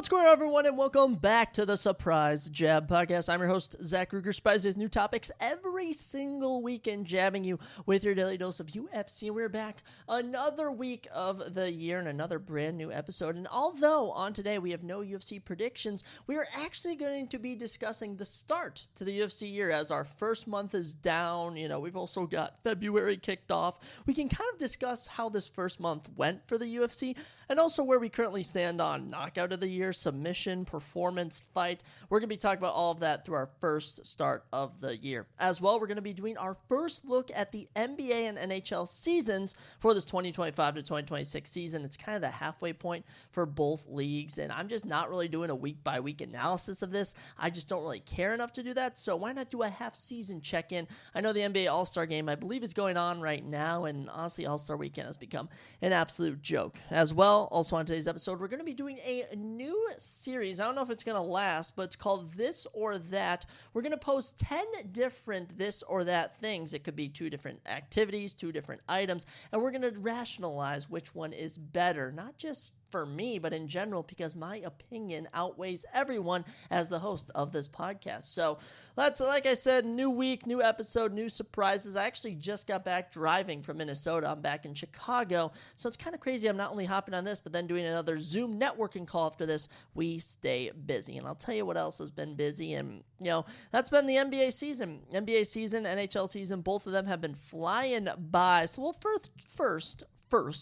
What's going on, everyone, and welcome back to the Surprise Jab Podcast. I'm your host, Zach Ruger, surprised with new topics every single week and jabbing you with your daily dose of UFC. We're back another week of the year and another brand new episode. And although on today we have no UFC predictions, we are actually going to be discussing the start to the UFC year as our first month is down. You know, we've also got February kicked off. We can kind of discuss how this first month went for the UFC and also where we currently stand on knockout of the year, submission, performance, fight. We're going to be talking about all of that through our first start of the year. As well, we're going to be doing our first look at the NBA and NHL seasons for this 2025 to 2026 season. It's kind of the halfway point for both leagues, and I'm just not really doing a week-by-week analysis of this. I just don't really care enough to do that, so why not do a half-season check-in? I know the NBA All-Star Game, I believe, is going on right now, and honestly, All-Star Weekend has become an absolute joke. As well, also on today's episode, we're going to be doing a new series. I don't know if it's going to last, but it's called This or That. We're going to post 10 different this or that things. It could be 2 different activities, 2 different items, and we're going to rationalize which one is better, not just for me, but in general, because my opinion outweighs everyone as the host of this podcast. So that's, like I said, new week, new episode, new surprises. I actually just got back driving from Minnesota. I'm back in Chicago. So it's kind of crazy. I'm not only hopping on this, but then doing another Zoom networking call after this. We stay busy. And I'll tell you what else has been busy. And, you know, that's been the NBA season. NBA season, NHL season, both of them have been flying by. So we'll first,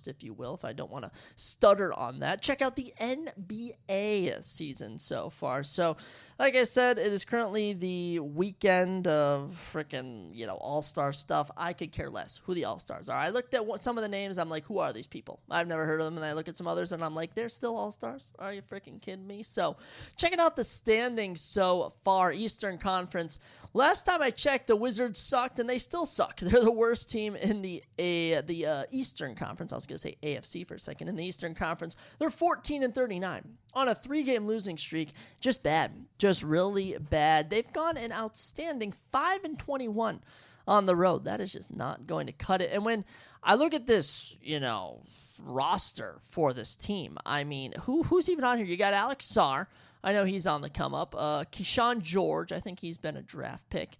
if you will, if I don't want to stutter on that, check out the NBA season so far. So, like I said, it is currently the weekend of freaking, all-star stuff. I could care less who the all-stars are. I looked at some of the names. I'm like, who are these people? I've never heard of them. And I look at some others, and I'm like, they're still all-stars? Are you freaking kidding me? So, checking out the standings so far, Eastern Conference. Last time I checked, the Wizards sucked, and they still suck. They're the worst team in the Eastern Conference. I was going to say AFC for a second. In the Eastern Conference, they're 14-39 on a 3-game losing streak. Just bad. Just really bad. They've gone an outstanding 5-21 on the road. That is just not going to cut it. And when I look at this, roster for this team, I mean, who's even on here? You got Alex Sarr. I know he's on the come up. Keyshawn George, I think he's been a draft pick.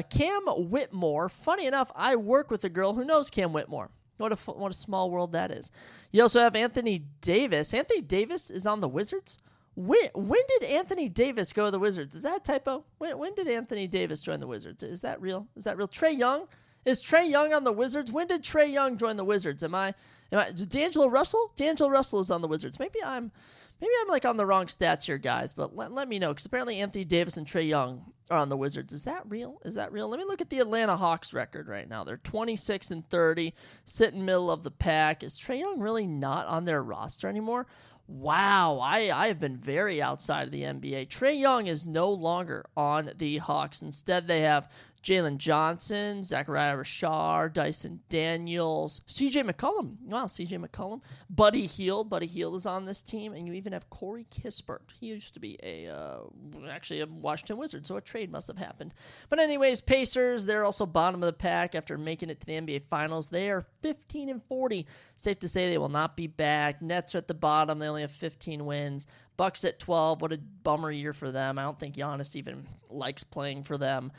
Cam Whitmore. Funny enough, I work with a girl who knows Cam Whitmore. What a small world that is. You also have Anthony Davis. Anthony Davis is on the Wizards? When did Anthony Davis go to the Wizards? Is that a typo? When did Anthony Davis join the Wizards? Is that real? Trae Young? Is Trae Young on the Wizards? When did Trae Young join the Wizards? Am I D'Angelo Russell? D'Angelo Russell is on the Wizards. Maybe I'm like on the wrong stats here, guys, but let me know, because apparently Anthony Davis and Trae Young are on the Wizards. Is that real? Let me look at the Atlanta Hawks record right now. They're 26-30, sitting middle of the pack. Is Trae Young really not on their roster anymore? Wow, I have been very outside of the NBA. Trae Young is no longer on the Hawks. Instead, they have Jalen Johnson, Zachariah Rashard, Dyson Daniels, CJ McCollum. Wow, CJ McCollum. Buddy Hield. Buddy Hield is on this team. And you even have Corey Kispert. He used to be actually a Washington Wizard, so a trade must have happened. But anyways, Pacers, they're also bottom of the pack after making it to the NBA Finals. They are 15-40. Safe to say they will not be back. Nets are at the bottom. They only have 15 wins. Bucks at 12. What a bummer year for them. I don't think Giannis even likes playing for them.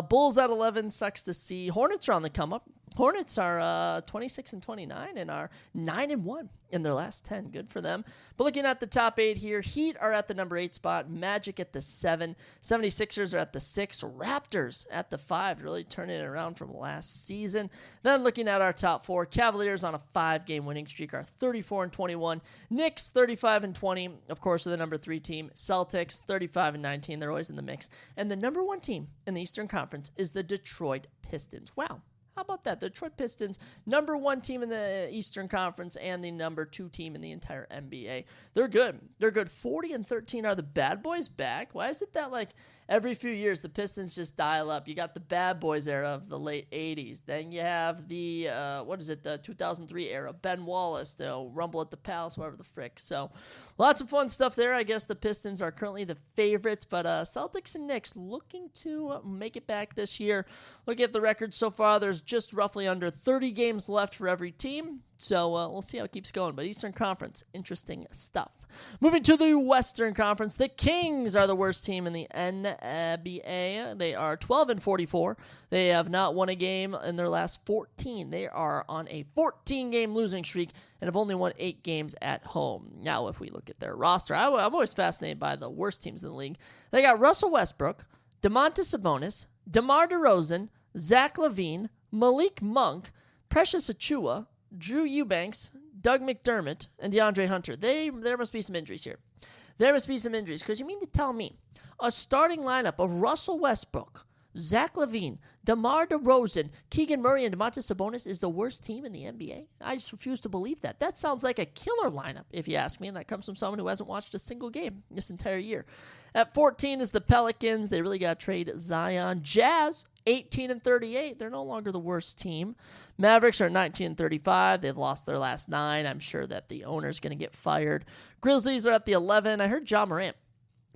Bulls at 11. Sucks to see. Hornets are on the come up. Hornets are 26-29 and are 9-1 in their last 10. Good for them. But looking at the top 8 here, Heat are at the number 8 spot. Magic at the 7. 76ers are at the 6. Raptors at the 5. Really turning it around from last season. Then looking at our top 4, Cavaliers on a 5-game winning streak are 34-21. Knicks 35-20. Of course, are the number 3 team. Celtics 35-19. They're always in the mix. And the number 1 team in the Eastern Conference is the Detroit Pistons. Wow. How about that? The Detroit Pistons, number 1 team in the Eastern Conference and the number 2 team in the entire NBA. They're good. 40-13. Are the bad boys back? Why is it that like every few years the Pistons just dial up? You got the bad boys era of the late 80s. Then you have the, the 2003 era. Ben Wallace, they'll Rumble at the Palace, whatever the frick. So lots of fun stuff there. I guess the Pistons are currently the favorites, but Celtics and Knicks looking to make it back this year. Look at the record so far. There's just roughly under 30 games left for every team. So we'll see how it keeps going. But Eastern Conference, interesting stuff. Moving to the Western Conference, the Kings are the worst team in the NBA. They are 12-44. They have not won a game in their last 14. They are on a 14-game losing streak and have only won 8 games at home. Now, if we look at their roster, I'm always fascinated by the worst teams in the league. They got Russell Westbrook, DeMontis Sabonis, DeMar DeRozan, Zach LaVine, Malik Monk, Precious Achiuwa, Drew Eubanks, Doug McDermott, and DeAndre Hunter. There must be some injuries here. There must be some injuries, because you mean to tell me a starting lineup of Russell Westbrook, Zach LaVine, DeMar DeRozan, Keegan Murray, and DeMontis Sabonis is the worst team in the NBA? I just refuse to believe that. That sounds like a killer lineup, if you ask me, and that comes from someone who hasn't watched a single game this entire year. At 14 is the Pelicans. They really got to trade Zion. Jazz, 18-38. They're no longer the worst team. Mavericks are 19-35. They've lost their last 9. I'm sure that the owner's going to get fired. Grizzlies are at the 11. I heard Ja Morant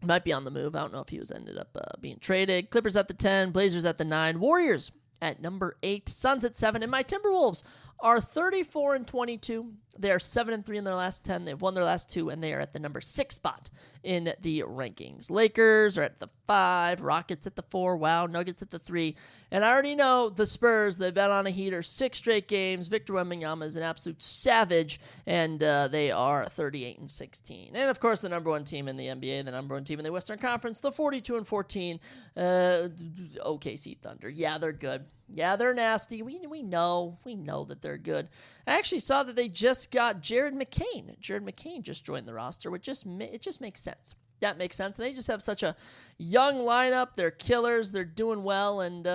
might be on the move. I don't know if he was ended up being traded. Clippers at the 10. Blazers at the 9. Warriors at number 8. Suns at 7. And my Timberwolves are 34-22. They are 7-3 in their last 10. They've won their last 2, and they are at the number 6 spot in the rankings. Lakers are at the 5. Rockets at the 4. Wow. Nuggets at the 3. And I already know the Spurs, they've been on a heater 6 straight games. Victor Wembanyama is an absolute savage, and they are 38-16. And, of course, the number 1 team in the NBA, the number 1 team in the Western Conference, the 42-14 OKC Thunder. Yeah, they're good. Yeah, they're nasty. We know that they're good. I actually saw that they just got Jared McCain. Jared McCain just joined the roster, which it just makes sense. That makes sense. And they just have such a young lineup. They're killers. They're doing well. And,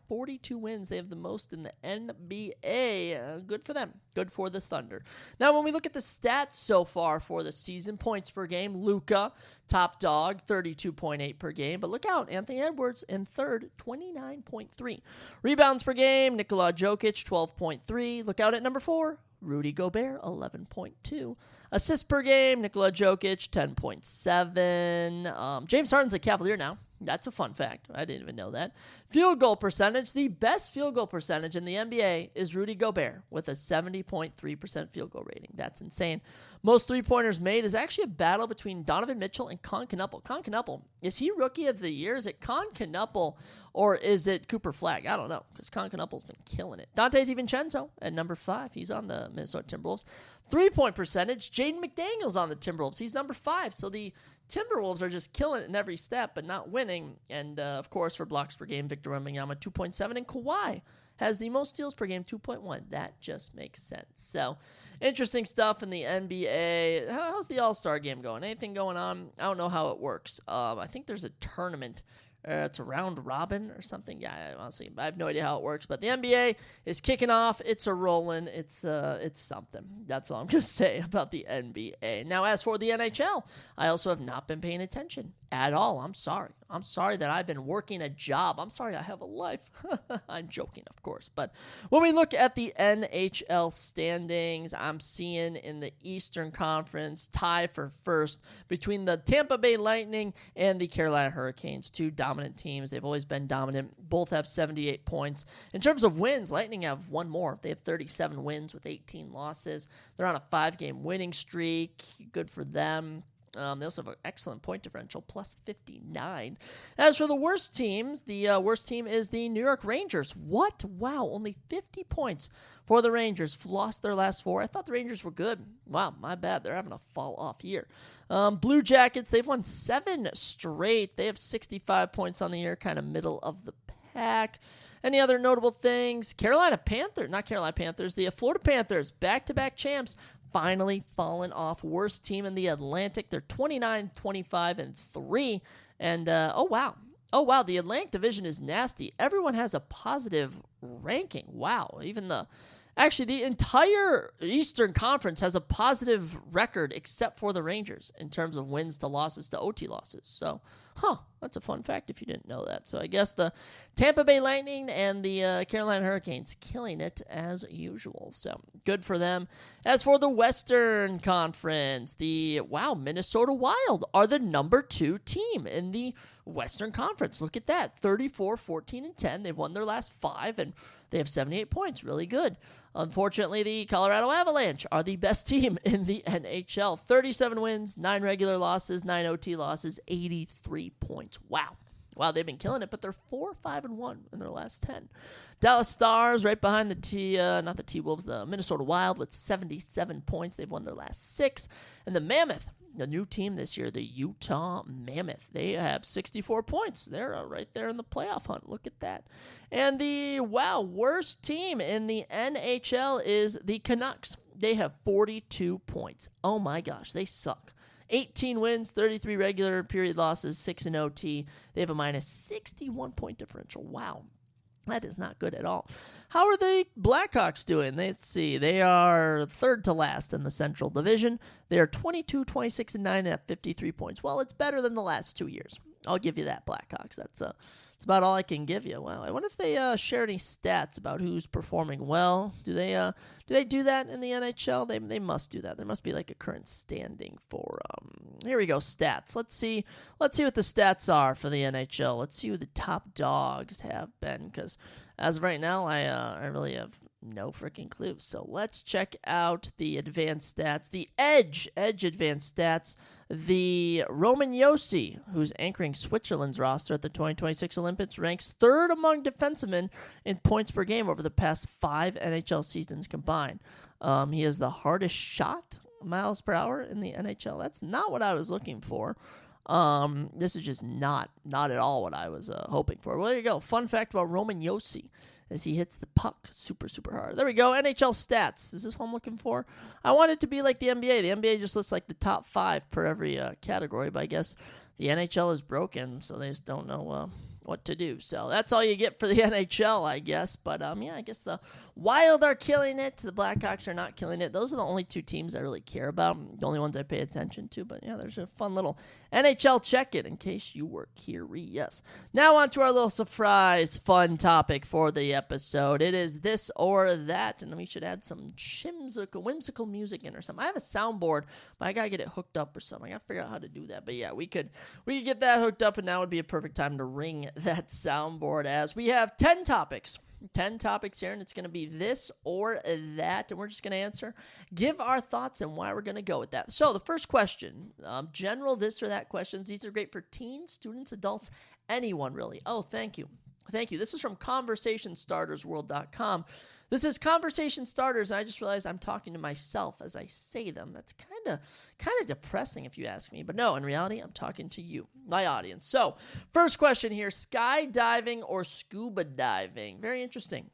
42 wins. They have the most in the NBA. Good for them. Good for the Thunder. Now, when we look at the stats so far for the season, points per game, Luka, top dog, 32.8 per game. But look out, Anthony Edwards in third, 29.3. Rebounds per game, Nikola Jokic, 12.3. Look out at number 4. Rudy Gobert, 11.2. Assists per game, Nikola Jokic, 10.7. James Harden's a Cavalier now. That's a fun fact. I didn't even know that. Field goal percentage, the best field goal percentage in the NBA is Rudy Gobert with a 70.3% field goal rating. That's insane. Most three-pointers made is actually a battle between Donovan Mitchell and Con Knuppel. Con Knuppel, is he Rookie of the Year? Is it Con Knuppel or is it Cooper Flagg? I don't know, because Con Knuppel's been killing it. Dante DiVincenzo at number 5. He's on the Minnesota Timberwolves. Three-point percentage, Jaden McDaniels on the Timberwolves. He's number 5. So the Timberwolves are just killing it in every step, but not winning. And, of course, for blocks per game, Victor Wembanyama, 2.7. And Kawhi has the most steals per game, 2.1. That just makes sense. So, interesting stuff in the NBA. How's the All-Star game going? Anything going on? I don't know how it works. I think there's a tournament. It's a round robin or something. Yeah, honestly, I have no idea how it works. But the NBA is kicking off. It's a rolling. It's something. That's all I'm going to say about the NBA. Now, as for the NHL, I also have not been paying attention at all. I'm sorry. I'm sorry that I've been working a job. I'm sorry I have a life. I'm joking, of course. But when we look at the NHL standings, I'm seeing in the Eastern Conference tie for first between the Tampa Bay Lightning and the Carolina Hurricanes, two dominant teams. They've always been dominant. Both have 78 points. In terms of wins, Lightning have one more. They have 37 wins with 18 losses. They're on a 5-game winning streak. Good for them. They also have an excellent point differential, plus 59. As for the worst teams, the worst team is the New York Rangers. What? Wow, only 50 points for the Rangers. Lost their last 4. I thought the Rangers were good. Wow, my bad. They're having a fall-off year. Blue Jackets, they've won 7 straight. They have 65 points on the year, kind of middle of the pack. Any other notable things? The Florida Panthers, back-to-back champs. Finally fallen off. Worst team in the Atlantic. They're 29-25-3. And, oh, wow, the Atlantic division is nasty. Everyone has a positive ranking. Wow, the entire Eastern Conference has a positive record except for the Rangers in terms of wins to losses to OT losses. So, that's a fun fact if you didn't know that. So I guess the Tampa Bay Lightning and the Carolina Hurricanes killing it as usual. So good for them. As for the Western Conference, the Minnesota Wild are the number 2 team in the Western Conference. Look at that, 34-14-10. They've won their last 5, and They have 78 points. Really good. Unfortunately, the Colorado Avalanche are the best team in the NHL. 37 wins, 9 regular losses, 9 OT losses, 83 points. Wow, they've been killing it, but they're 4-5-1 in their last 10. Dallas Stars right behind the T-Wolves, the Minnesota Wild with 77 points. They've won their last 6. And the Mammoth, the new team this year, the Utah Mammoth, they have 64 points. They're right there in the playoff hunt. Look at that. And the, worst team in the NHL is the Canucks. They have 42 points. Oh my gosh, they suck. 18 wins, 33 regular period losses, 6 in OT. They have a minus 61 point differential. Wow. That is not good at all. How are the Blackhawks doing? Let's see. They are third to last in the Central Division. They are 22, 26, and 9 at 53 points. Well, it's better than the last 2 years. I'll give you that, Blackhawks. That's about all I can give you. Well, I wonder if they share any stats about who's performing well. Do they do that in the NHL? They must do that. There must be like a current standing for. Here we go, stats. Let's see what the stats are for the NHL. Let's see who the top dogs have been, because as of right now, I really have no freaking clue. So let's check out the advanced stats. The Edge advanced stats. The Roman Josi, who's anchoring Switzerland's roster at the 2026 Olympics, ranks third among defensemen in points per game over the past 5 NHL seasons combined. He has the hardest shot miles per hour in the NHL. That's not what I was looking for. This is just not at all what I was hoping for. Well, there you go. Fun fact about Roman Josi as he hits the puck super, super hard. There we go. NHL stats. Is this what I'm looking for? I want it to be like the NBA. The NBA just lists like the top 5 per every category, but I guess the NHL is broken, so they just don't know what to do. So that's all you get for the NHL, I guess. But I guess the Wild are killing it. The Blackhawks are not killing it. Those are the only 2 teams I really care about. The only ones I pay attention to. But yeah, there's a fun little NHL check-in in case you were curious. Now on to our little surprise fun topic for the episode. It is this or that, and we should add some whimsical music in or something. I have a soundboard, but I gotta get it hooked up or something. I gotta figure out how to do that. But yeah, we could get that hooked up, and now would be a perfect time to ring that soundboard, as we have 10 topics. 10 topics here, and it's going to be this or that, and we're just going to give our thoughts and why we're going to go with that. So the first question, general this or that questions. These are great for teens, students, adults, anyone really. Oh, thank you. This is from ConversationStartersWorld.com. This is Conversation Starters, and I just realized I'm talking to myself as I say them. That's kind of depressing if you ask me, but no, in reality, I'm talking to you, my audience. So, first question here, skydiving or scuba diving? Very interesting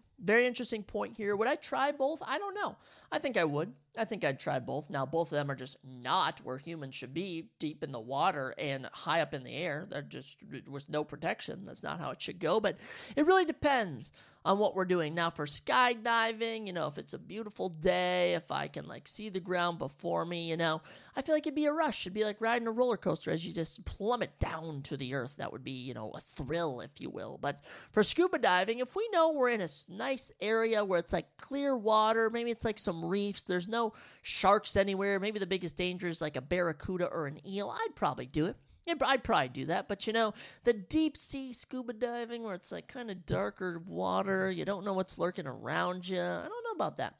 point here. Would I try both? I don't know. I think I would. I think I'd try both. Now, both of them are just not where humans should be, deep in the water and high up in the air. They're just with no protection. That's not how it should go, but it really depends on what we're doing. Now, for skydiving, if it's a beautiful day, if I can see the ground before me, I feel like it'd be a rush. It'd be like riding a roller coaster as you just plummet down to the earth. That would be, a thrill, if you will. But for scuba diving, if we know we're in a nice area where it's clear water, maybe it's some reefs, there's no sharks anywhere, maybe the biggest danger is a barracuda or an eel, I'd probably do it. I'd probably do that, but the deep sea scuba diving where it's kind of darker water, you don't know what's lurking around you, I don't know about that.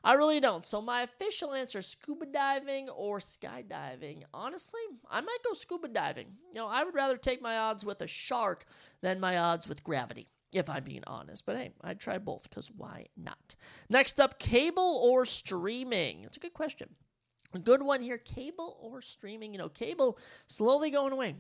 I really don't. So my official answer, scuba diving or skydiving. Honestly, I might go scuba diving. I would rather take my odds with a shark than my odds with gravity, if I'm being honest. But hey, I'd try both, because why not? Next up, cable or streaming? It's a good question. A good one here, cable or streaming. Cable slowly going away.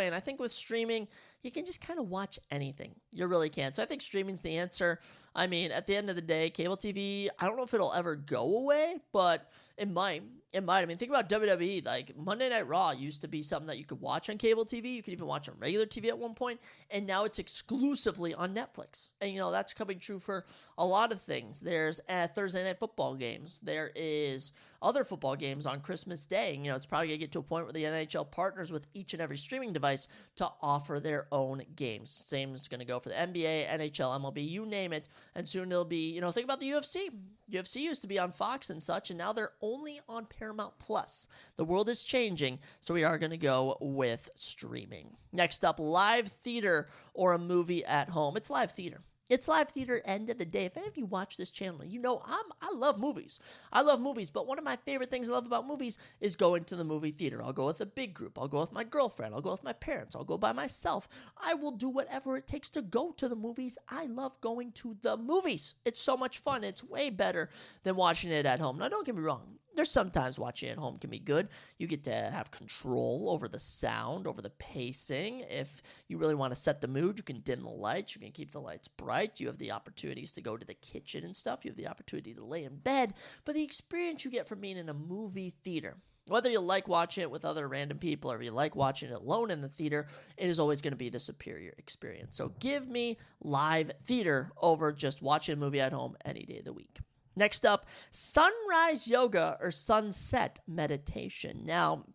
And I think with streaming, you can just kind of watch anything. You really can. So I think streaming's the answer. I mean, at the end of the day, cable TV, I don't know if it'll ever go away, but it might. I mean, think about WWE. Monday Night Raw used to be something that you could watch on cable TV. You could even watch on regular TV at one point, and now it's exclusively on Netflix. And, that's coming true for a lot of things. There's Thursday Night Football games. There is other football games on Christmas Day. It's probably going to get to a point where the NHL partners with each and every streaming device to offer their own games. Same is going to go for the NBA, NHL, MLB, you name it. And soon it'll be, think about the UFC. UFC used to be on Fox and such, and now they're only on Paramount Plus. The world is changing, so we are going to go with streaming. Next up, live theater or a movie at home. It's live theater. It's live theater end of the day. If any of you watch this channel, you know I love movies. I love movies, but one of my favorite things I love about movies is going to the movie theater. I'll go with a big group. I'll go with my girlfriend. I'll go with my parents. I'll go by myself. I will do whatever it takes to go to the movies. I love going to the movies. It's so much fun. It's way better than watching it at home. Now, don't get me wrong. There's sometimes watching at home can be good. You get to have control over the sound, over the pacing. If you really want to set the mood, you can dim the lights. You can keep the lights bright. You have the opportunities to go to the kitchen and stuff. You have the opportunity to lay in bed. But the experience you get from being in a movie theater, whether you like watching it with other random people or you like watching it alone in the theater, it is always going to be the superior experience. So give me live theater over just watching a movie at home any day of the week. Next up, sunrise yoga or sunset meditation. Now,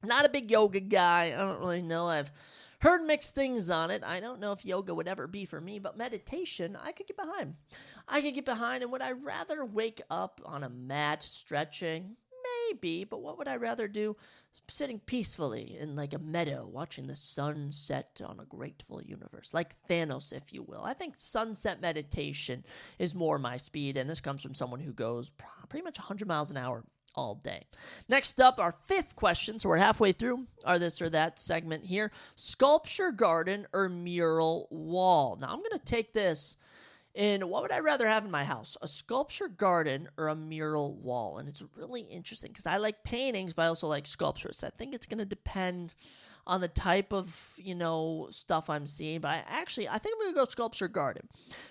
not a big yoga guy. I don't really know. I've heard mixed things on it. I don't know if yoga would ever be for me, but meditation, I could get behind. And would I rather wake up on a mat stretching? Maybe, but what would I rather do? Sitting peacefully in like a meadow, watching the sun set on a grateful universe, like Thanos, if you will. I think sunset meditation is more my speed, and this comes from someone who goes pretty much 100 miles an hour all day. Next up, our fifth question, so we're halfway through our this or that segment here. Sculpture garden or mural wall? Now, I'm going to take this in what would I rather have in my house, a sculpture garden or a mural wall? And it's really interesting because I like paintings, but I also like sculptures. I think it's going to depend on the type of, stuff I'm seeing. But I think I'm going to go sculpture garden.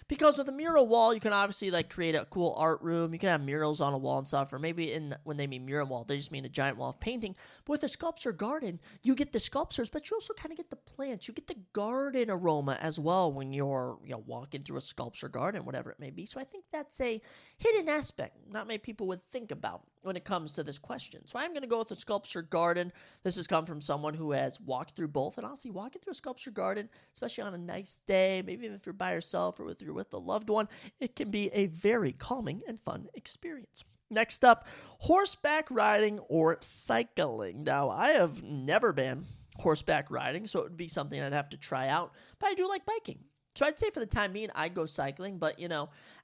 Because with a mural wall, you can obviously create a cool art room. You can have murals on a wall and stuff. Or maybe when they mean mural wall, they just mean a giant wall of painting. But with a sculpture garden, you get the sculptures, but you also kind of get the plants. You get the garden aroma as well when you're walking through a sculpture garden, whatever it may be. So I think that's a hidden aspect not many people would think about when it comes to this question. So I'm going to go with a sculpture garden. This has come from someone who has walked through both. And honestly, walking through a sculpture garden, especially on a nice day, maybe even if you're by yourself or if you're with a loved one, it can be a very calming and fun experience. Next up, horseback riding or cycling. Now, I have never been horseback riding, so it would be something I'd have to try out, but I do like biking. So I'd say for the time being, I'd go cycling, but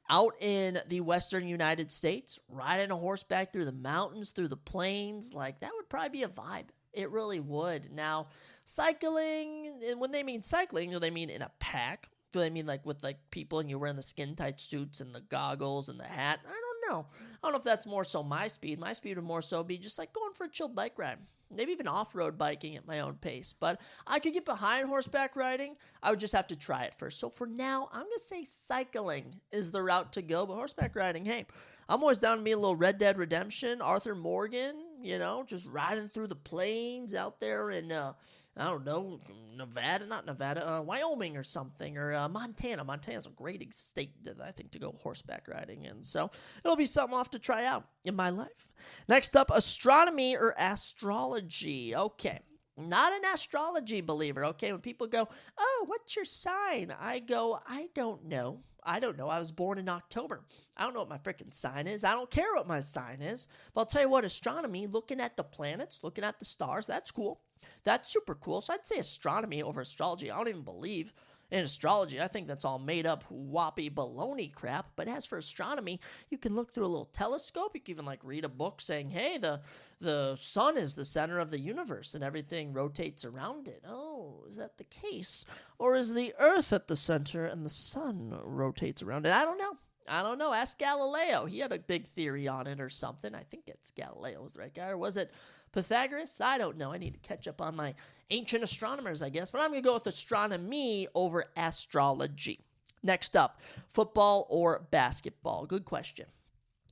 out in the western United States, riding a horseback through the mountains, through the plains, that would probably be a vibe. It really would. Now, cycling, and when they mean cycling, do they mean in a pack? Do they mean with people and you're wearing the skin-tight suits and the goggles and the hat? I don't know. I don't know if that's more so my speed. My speed would more so be just going for a chill bike ride. Maybe even off-road biking at my own pace. But I could get behind horseback riding. I would just have to try it first. So for now, I'm going to say cycling is the route to go. But horseback riding, hey, I'm always down to be a little Red Dead Redemption, Arthur Morgan, just riding through the plains out there in, I don't know, Wyoming or something, or Montana. Montana's a great state, I think, to go horseback riding in. So it'll be something I'll have to try out in my life. Next up, astronomy or astrology. Okay, not an astrology believer. Okay, when people go, oh, what's your sign? I go, I don't know. I was born in October. I don't know what my freaking sign is. I don't care what my sign is. But I'll tell you what, astronomy, looking at the planets, looking at the stars, that's cool. That's super cool. So I'd say astronomy over astrology. I don't even believe in astrology. I think that's all made up whoppy baloney crap. But as for astronomy, you can look through a little telescope. You can even read a book saying, hey, the sun is the center of the universe and everything rotates around it. Oh, is that the case? Or is the earth at the center and the sun rotates around it? I don't know. Ask Galileo. He had a big theory on it or something. I think it's Galileo was the right guy. Or was it Pythagoras? I don't know. I need to catch up on my ancient astronomers, I guess. But I'm going to go with astronomy over astrology. Next up, football or basketball? Good question.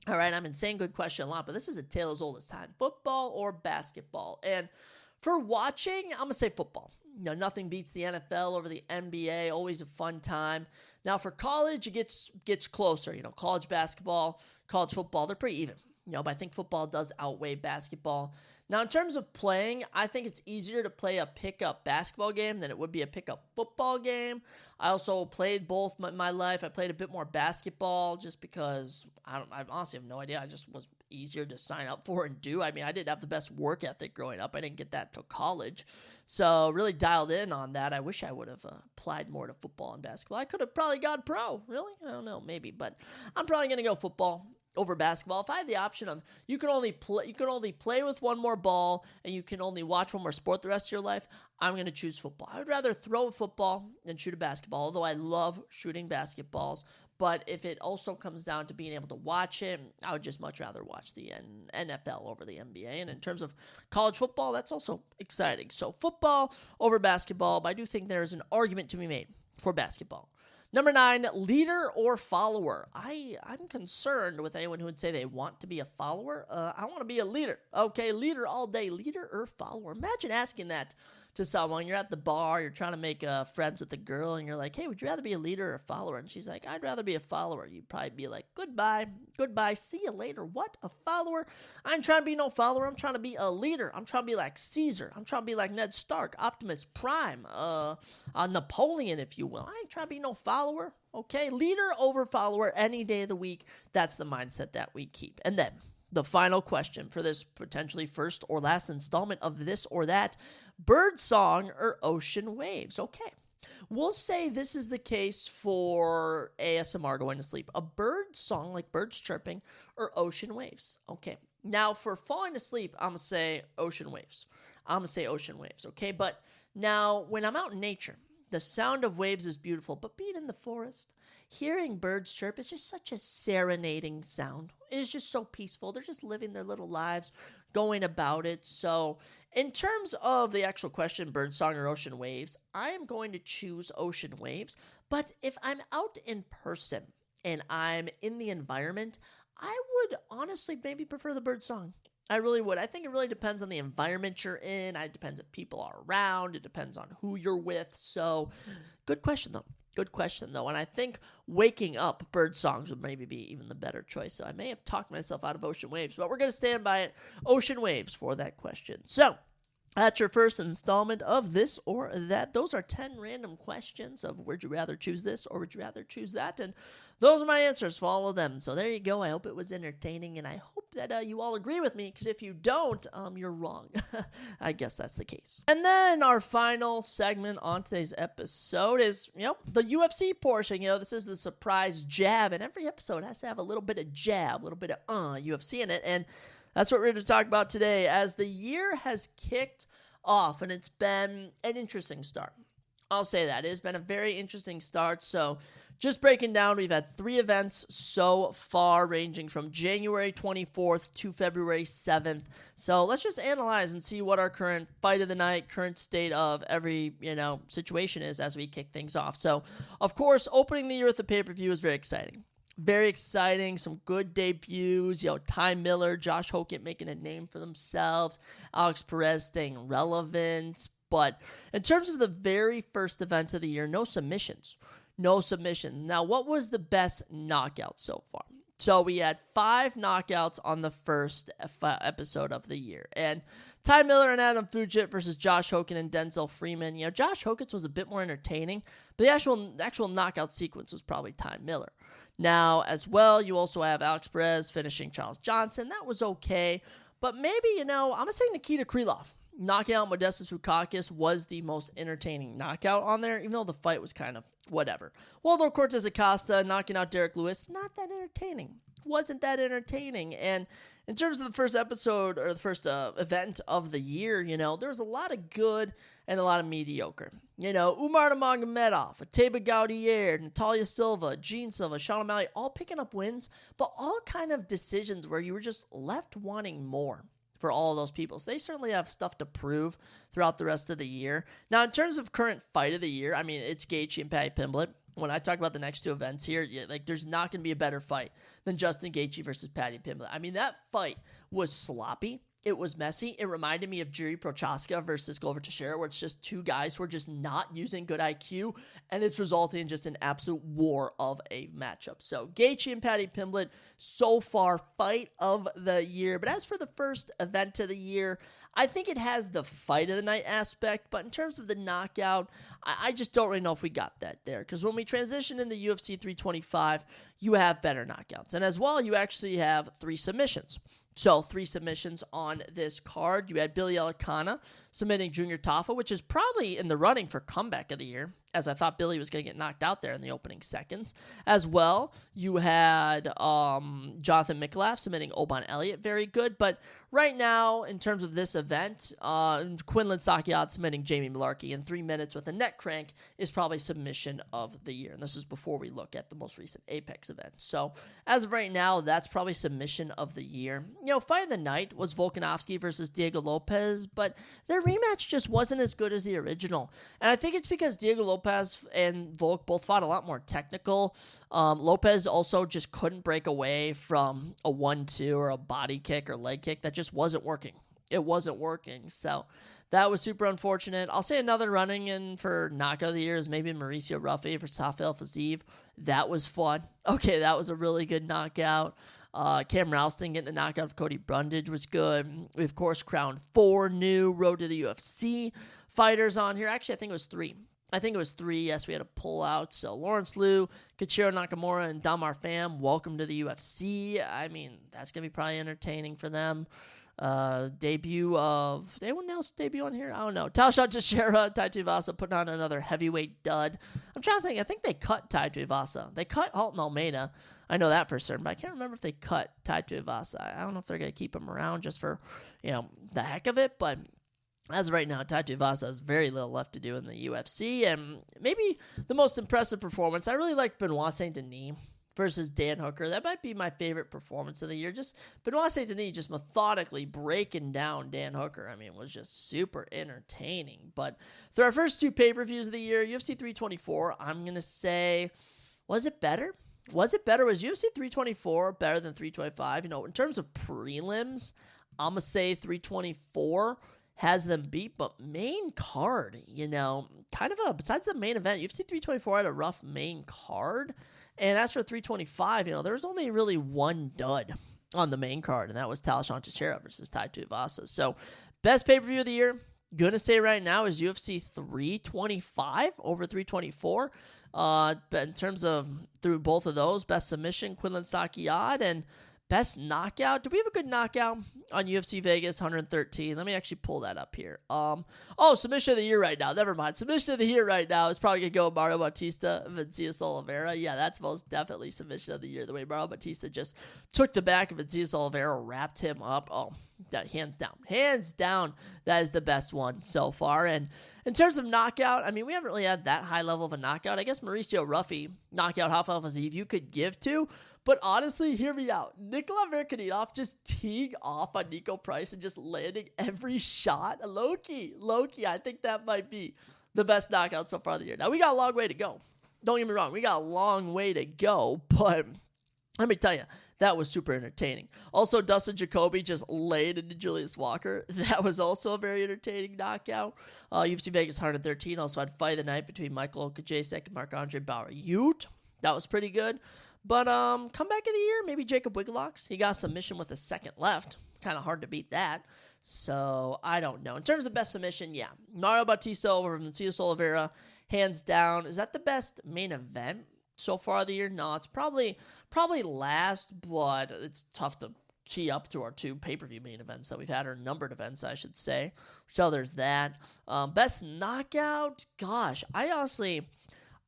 All right, I've been saying good question a lot, but this is a tale as old as time. Football or basketball? And for watching, I'm going to say football. Nothing beats the NFL over the NBA. Always a fun time. Now, for college, it gets closer. College basketball, college football, they're pretty even. But I think football does outweigh basketball. Now, in terms of playing, I think it's easier to play a pickup basketball game than it would be a pickup football game. I also played both in my life. I played a bit more basketball just because I honestly have no idea. I just was easier to sign up for and do. I mean, I didn't have the best work ethic growing up. I didn't get that till college. So really dialed in on that. I wish I would have applied more to football and basketball. I could have probably gone pro. Really? I don't know, maybe. But I'm probably going to go football over basketball. If I had the option of you can only play with one more ball and you can only watch one more sport the rest of your life, I'm going to choose football. I would rather throw a football than shoot a basketball, although I love shooting basketballs. But if it also comes down to being able to watch it, I would just much rather watch the NFL over the NBA. And in terms of college football, that's also exciting. So football over basketball, but I do think there is an argument to be made for basketball. Number 9, leader or follower. I'm concerned with anyone who would say they want to be a follower. I want to be a leader. Okay, leader all day. Leader or follower? Imagine asking that to someone. You're at the bar, you're trying to make friends with a girl, and you're like, hey, would you rather be a leader or a follower? And she's like, I'd rather be a follower. You'd probably be like, goodbye, see you later. What? A follower? I ain't trying to be no follower. I'm trying to be a leader. I'm trying to be like Caesar. I'm trying to be like Ned Stark, Optimus Prime, Napoleon, if you will. I ain't trying to be no follower. Okay, leader over follower any day of the week. That's the mindset that we keep. And then the final question for this potentially first or last installment of This or That: bird song or ocean waves? Okay, we'll say this is the case for ASMR going to sleep. A bird song, like birds chirping, or ocean waves. Okay, now for falling asleep, I'm going to say ocean waves. Okay? But now when I'm out in nature, the sound of waves is beautiful, but being in the forest, hearing birds chirp is just such a serenading sound. It is just so peaceful. They're just living their little lives, going about it. So in terms of the actual question, bird song or ocean waves, I am going to choose ocean waves. But if I'm out in person and I'm in the environment, I would honestly maybe prefer the bird song. I really would. I think it really depends on the environment you're in. It depends if people are around. It depends on who you're with. So good question, though. And I think waking up, bird songs would maybe be even the better choice. So I may have talked myself out of ocean waves, but we're going to stand by it. Ocean waves for that question. So that's your first installment of This or That. Those are 10 random questions of would you rather choose this or would you rather choose that? And those are my answers for all of them. So there you go. I hope it was entertaining, and I hope that you all agree with me, because if you don't, you're wrong. I guess that's the case. And then our final segment on today's episode is, the UFC portion. This is the surprise jab, and every episode has to have a little bit of jab, a little bit of UFC in it, and that's what we're going to talk about today as the year has kicked off, and it's been an interesting start. I'll say that. It has been a very interesting start. So just breaking down, we've had 3 events so far, ranging from January 24th to February 7th. So let's just analyze and see what our current fight of the night, current state of every, situation is as we kick things off. So, of course, opening the year with a pay-per-view is very exciting. Very exciting, some good debuts, Ty Miller, Josh Hockett making a name for themselves, Alex Perez staying relevant. But in terms of the very first event of the year, no submissions. Now, what was the best knockout so far? So we had 5 knockouts on the first episode of the year. And Ty Miller and Adam Fugit versus Josh Hockett and Denzel Freeman. Josh Hockett's was a bit more entertaining, but the actual knockout sequence was probably Ty Miller. Now, as well, you also have Alex Perez finishing Charles Johnson. That was okay. But maybe, I'm going to say Nikita Krylov knocking out Modestas Bukauskas was the most entertaining knockout on there, even though the fight was kind of whatever. Waldo Cortez Acosta knocking out Derek Lewis, not that entertaining. Wasn't that entertaining. And in terms of the first episode, or the first event of the year, there was a lot of good and a lot of mediocre. Umar Nurmagomedov, Teba Gaudier, Natalia Silva, Gene Silva, Sean O'Malley, all picking up wins, but all kind of decisions where you were just left wanting more for all of those people. So they certainly have stuff to prove throughout the rest of the year. Now, in terms of current fight of the year, it's Gaethje and Paddy Pimblett. When I talk about the next 2 events here, there's not going to be a better fight than Justin Gaethje versus Paddy Pimblett. That fight was sloppy. It was messy. It reminded me of Jiri Prochazka versus Glover Teixeira, where it's just 2 guys who are just not using good IQ, and it's resulting in just an absolute war of a matchup. So Gaethje and Paddy Pimblett, so far, fight of the year. But as for the first event of the year, I think it has the fight of the night aspect, but in terms of the knockout, I just don't really know if we got that there. Because when we transition into UFC 325, you have better knockouts. And as well, you actually have 3 submissions. So 3 submissions on this card. You had Billy Elikana submitting Junior Tafa, which is probably in the running for comeback of the year, as I thought Billy was going to get knocked out there in the opening seconds. As well, you had Jonathan Mikolaev submitting Oban Elliott, very good. But right now, in terms of this event, Quinlan Sakiad submitting Jamie Malarkey in 3 minutes with a neck crank is probably submission of the year. And this is before we look at the most recent Apex event. So as of right now, that's probably submission of the year. You know, fight of the night was Volkanovski versus Diego Lopez, but their rematch just wasn't as good as the original. And I think it's because Diego Lopez and Volk both fought a lot more technical. Lopez also just couldn't break away from a 1-2 or a body kick or leg kick. That just wasn't working. It wasn't working. So that was super unfortunate. I'll say another running in for knockout of the year is maybe Mauricio Ruffy for Safel Fazeev. That was fun. Okay, that was a really good knockout. Cam Ralston getting a knockout of Cody Brundage was good. We, of course, crowned 4 new Road to the UFC fighters on here. Actually, I think it was 3. Yes, we had a pull-out. So Lawrence Liu, Kichiro Nakamura, and Damar Pham, welcome to the UFC. I mean, that's going to be probably entertaining for them. Debut of... Did anyone else debut on here? I don't know. Taoshon Teixeira, Tai Tuivasa putting on another heavyweight dud. I'm trying to think. I think they cut Tai Tuivasa. They cut Halton Almeida. I know that for certain, but I can't remember if they cut Tai Tuivasa. I don't know if they're going to keep him around just for, the heck of it, but... As of right now, Tai Tuivasa has very little left to do in the UFC, and maybe the most impressive performance, I really liked Benoit Saint Denis versus Dan Hooker. That might be my favorite performance of the year. Just Benoit Saint Denis just methodically breaking down Dan Hooker. I mean, it was just super entertaining. But through our first 2 pay-per-views of the year, UFC 324, I'm going to say, was it better? Was UFC 324 better than 325? In terms of prelims, I'm going to say 324 has them beat, but main card, besides the main event, UFC 324 had a rough main card, and as for 325, there was only really 1 dud on the main card, and that was Taoshon Teixeira versus Tai Tuivasa. So, best pay-per-view of the year, gonna say right now, is UFC 325 over 324, but in terms of, through both of those, best submission, Quinlan Sakiad, and best knockout. Do we have a good knockout on UFC Vegas 113? Let me actually pull that up here. Submission of the year right now. Never mind. Submission of the year right now is probably going to go Mario Bautista, Vincius Oliveira. Yeah, that's most definitely submission of the year. The way Mario Bautista just took the back of Vincius Oliveira, wrapped him up. Oh, that hands down, that is the best one so far. And in terms of knockout, I mean, we haven't really had that high level of a knockout. I guess Mauricio Ruffy, knockout Rafael Fazeev, you could give to. But honestly, hear me out. Nikola Verkhanidov just teeing off on Nico Price and just landing every shot. Low-key, I think that might be the best knockout so far of the year. Now, we got a long way to go. Don't get me wrong. We got a long way to go, but let me tell you, that was super entertaining. Also, Dustin Jacoby just laid into Julius Walker. That was also a very entertaining knockout. UFC Vegas 113 also had fight of the night between Michael Okajacek and Marc-Andre Barriault. That was pretty good. But comeback of the year, maybe Jacob Wiglocks. He got submission with a second left. Kind of hard to beat that. So, I don't know. In terms of best submission, yeah. Mario Bautista over Vincius Oliveira, hands down. Is that the best main event so far of the year? No, it's probably last, but it's tough to tee up to our 2 pay-per-view main events that we've had, or numbered events, I should say. So, there's that. Best knockout? Gosh,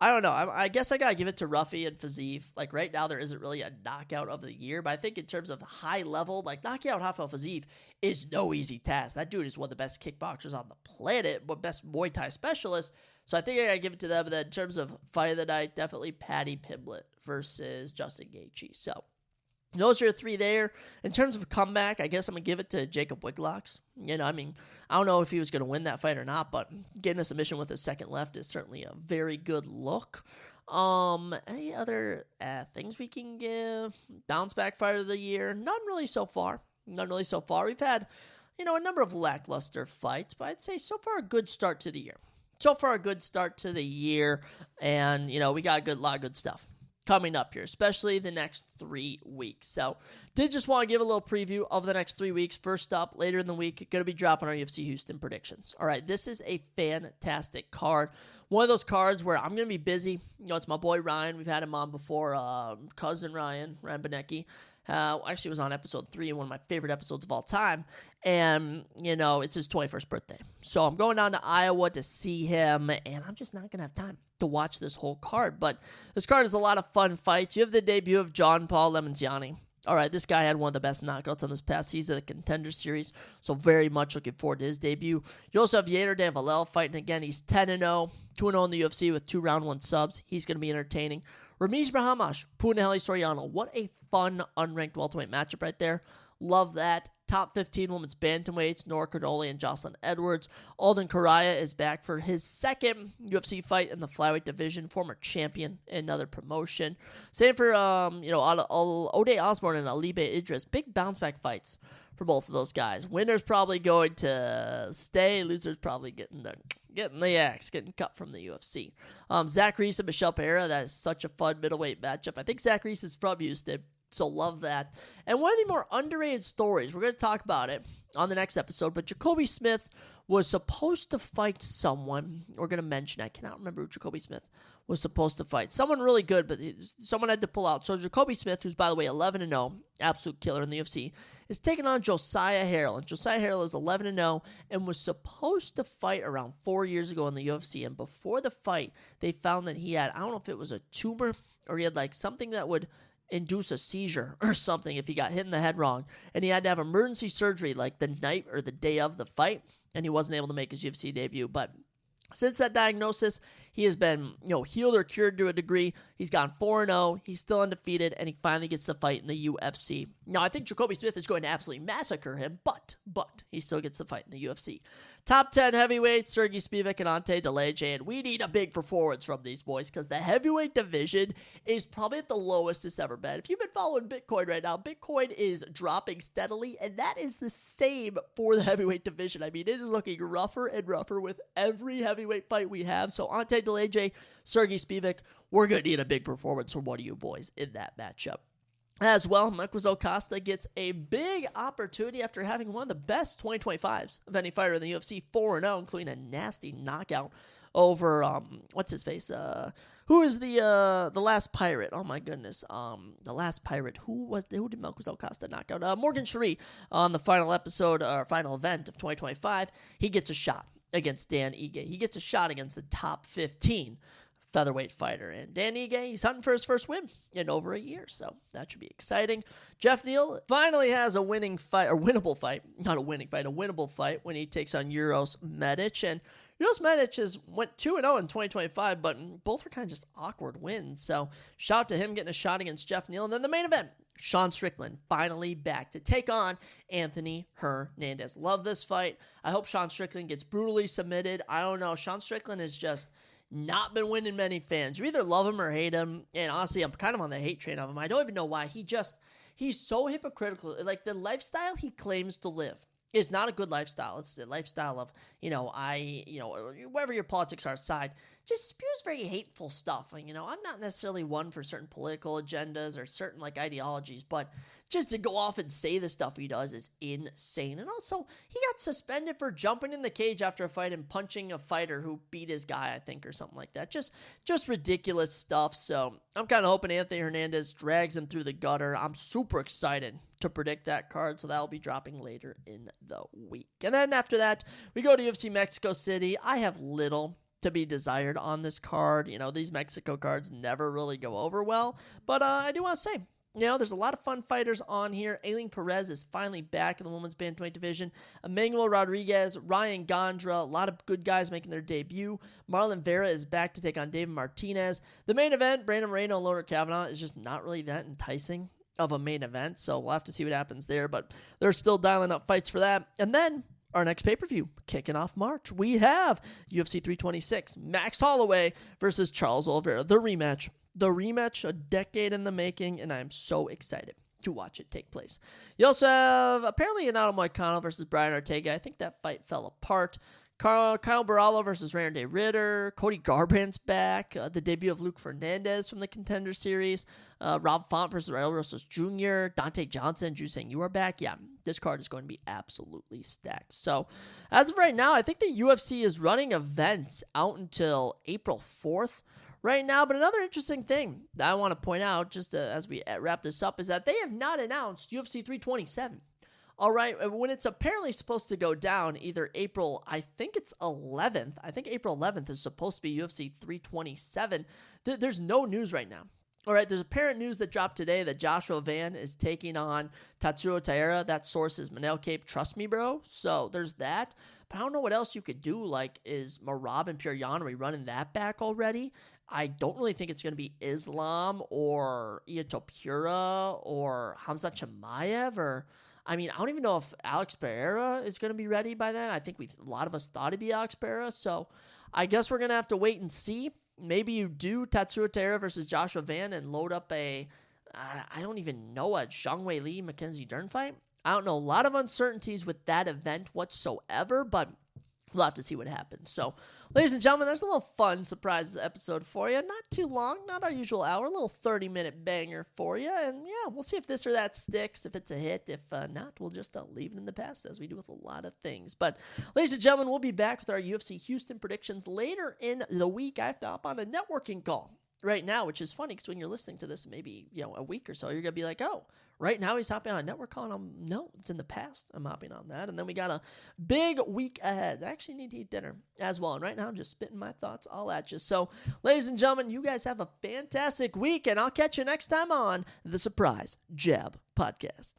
I don't know. I guess I got to give it to Ruffy and Fazeev. Like, right now, there isn't really a knockout of the year. But I think in terms of high level, like, knockout Rafael Fazeev is no easy task. That dude is one of the best kickboxers on the planet, but best Muay Thai specialist. So I think I got to give it to them. But then in terms of fight of the night, definitely Paddy Pimblett versus Justin Gaethje. So those are 3 there. In terms of comeback, I guess I'm going to give it to Jacob Wiglocks. I don't know if he was going to win that fight or not, but getting a submission with his second left is certainly a very good look. Any other things we can give? Bounce back fight of the year? None really so far. We've had, a number of lackluster fights, but I'd say so far a good start to the year. And, we got a lot of good stuff. coming up here, especially the next 3 weeks. So did just want to give a little preview of the next 3 weeks. First up, later in the week, going to be dropping our UFC Houston predictions. All right, this is a fantastic card. One of those cards where I'm going to be busy. It's my boy Ryan. We've had him on before, cousin Ryan Benecki. Actually was on episode 3, one of my favorite episodes of all time. And, it's his 21st birthday. So I'm going down to Iowa to see him, and I'm just not going to have time to watch this whole card. But this card is a lot of fun fights. You have the debut of John Paul Lemonziani. All right, this guy had one of the best knockouts on this past season of the Contender series, so very much looking forward to his debut. You also have Yair Dan Valel fighting again. He's 10-0, 2-0 in the UFC with 2 round 1 subs. He's going to be entertaining. Ramiz Brahamash, Punahele Soriano. What a fun unranked welterweight matchup right there. Love that. Top 15 women's bantamweights, Nora Cardoli and Jocelyn Edwards. Alden Correa is back for his second UFC fight in the flyweight division. Former champion in another promotion. Same for, Ode Osborne and Alibe Idris. Big bounce back fights for both of those guys. Winner's probably going to stay. Loser's probably getting the axe, getting cut from the UFC. Zach Reese and Michelle Pereira, that is such a fun middleweight matchup. I think Zach Reese is from Houston, so love that. And one of the more underrated stories, we're going to talk about it on the next episode, but Jacoby Smith was supposed to fight someone. We're going to mention, I cannot remember who Jacoby Smith was supposed to fight. Someone really good, but someone had to pull out. So Jacoby Smith, who's, by the way, 11-0, absolute killer in the UFC, is taking on Josiah Harrell. And Josiah Harrell is 11-0 and was supposed to fight around 4 years ago in the UFC. And before the fight, they found that he had, I don't know if it was a tumor or he had like something that would induce a seizure or something if he got hit in the head wrong. And he had to have emergency surgery like the night or the day of the fight. And he wasn't able to make his UFC debut. But since that diagnosis, he has been, healed or cured to a degree. He's gone 4-0. He's still undefeated, and he finally gets to fight in the UFC. Now, I think Jacoby Smith is going to absolutely massacre him, but he still gets to fight in the UFC. Top 10 heavyweights, Sergey Spivak and Ante Delege, and we need a big performance from these boys because the heavyweight division is probably at the lowest it's ever been. If you've been following Bitcoin right now, Bitcoin is dropping steadily, and that is the same for the heavyweight division. I mean, it is looking rougher and rougher with every heavyweight fight we have. So Ante Delege, Sergey Spivak, we're going to need a big performance from one of you boys in that matchup. As well, Mekwazo Costa gets a big opportunity after having one of the best 2025s of any fighter in the UFC, 4-0, including a nasty knockout over, what's his face? Who is the last pirate? Oh my goodness. The last pirate. Who did Mekwazo Costa knock out? Morgan Cherie on the final episode, or final event of 2025. He gets a shot against Dan Ige. He gets a shot against the top 15 featherweight fighter. And Dan Ige, he's hunting for his first win in over a year, so that should be exciting. Jeff Neal finally has a winning fight, or winnable fight, not a winning fight, a winnable fight when he takes on Uros Medic. And Uros Medic went 2-0 in 2025, but both were kind of just awkward wins. So shout out to him getting a shot against Jeff Neal. And then the main event, Sean Strickland finally back to take on Anthony Hernandez. Love this fight. I hope Sean Strickland gets brutally submitted. I don't know. Sean Strickland has just not been winning many fans. You either love him or hate him. And honestly, I'm kind of on the hate train of him. I don't even know why. He's so hypocritical. Like, the lifestyle he claims to live is not a good lifestyle. It's the lifestyle of, whatever your politics are aside, just spews very hateful stuff. I'm not necessarily one for certain political agendas or certain ideologies, but just to go off and say the stuff he does is insane. And also, he got suspended for jumping in the cage after a fight and punching a fighter who beat his guy, I think, or something like that. Just ridiculous stuff. So I'm kind of hoping Anthony Hernandez drags him through the gutter. I'm super excited to predict that card, so that'll be dropping later in the week. And then after that, we go to UFC Mexico City. I have little to be desired on this card. These Mexico cards never really go over well, but I do want to say, there's a lot of fun fighters on here. Aileen Perez is finally back in the women's bantamweight division. Emmanuel Rodriguez, Ryan Gondra, a lot of good guys making their debut. Marlon Vera is back to take on David Martinez. The main event, Brandon Moreno and Loner Kavanaugh, is just not really that enticing of a main event, so we'll have to see what happens there, but they're still dialing up fights for that. And then our next pay-per-view, kicking off March, we have UFC 326, Max Holloway versus Charles Oliveira, the rematch, a decade in the making, and I'm so excited to watch it take place. You also have, apparently, Renato Moicano versus Brian Ortega. I think that fight fell apart. Kyle Barallo versus Randy Ritter. Cody Garbrandt's back. The debut of Luke Fernandez from the Contender series. Rob Font versus Raul Rosas Jr. Dante Johnson, Drew saying you are back. Yeah, this card is going to be absolutely stacked. So, as of right now, I think the UFC is running events out until April 4th right now. But another interesting thing that I want to point out, just as we wrap this up, is that they have not announced UFC 327. All right, when it's apparently supposed to go down either April, I think it's 11th. I think April 11th is supposed to be UFC 327. There's no news right now. All right, there's apparent news that dropped today that Joshua Van is taking on Tatsuo Taira. That source is Manel Cape. Trust me, bro. So there's that. But I don't know what else you could do. Like, is Marab and Piryan, are we running that back already? I don't really think it's going to be Islam or Iatopura or Hamza Chimaev or... I mean, I don't even know if Alex Pereira is going to be ready by then. I think a lot of us thought it'd be Alex Pereira. So I guess we're going to have to wait and see. Maybe you do Tatsuo Taira versus Joshua Van and load up I don't even know, a Zhang Wei Li, Mackenzie Dern fight. I don't know. A lot of uncertainties with that event whatsoever, but we'll have to see what happens. So, ladies and gentlemen, there's a little fun surprise episode for you. Not too long, not our usual hour, a little 30-minute banger for you. And yeah, we'll see if this or that sticks, if it's a hit. If not, we'll just leave it in the past as we do with a lot of things. But, ladies and gentlemen, we'll be back with our UFC Houston predictions later in the week. I have to hop on a networking call right now, which is funny because when you're listening to this maybe a week or so, you're going to be like, oh, right now he's hopping on a network call, and no, it's in the past. I'm hopping on that. And then we got a big week ahead. I actually need to eat dinner as well. And right now I'm just spitting my thoughts all at you. So, ladies and gentlemen, you guys have a fantastic week, and I'll catch you next time on the Surprise Jab Podcast.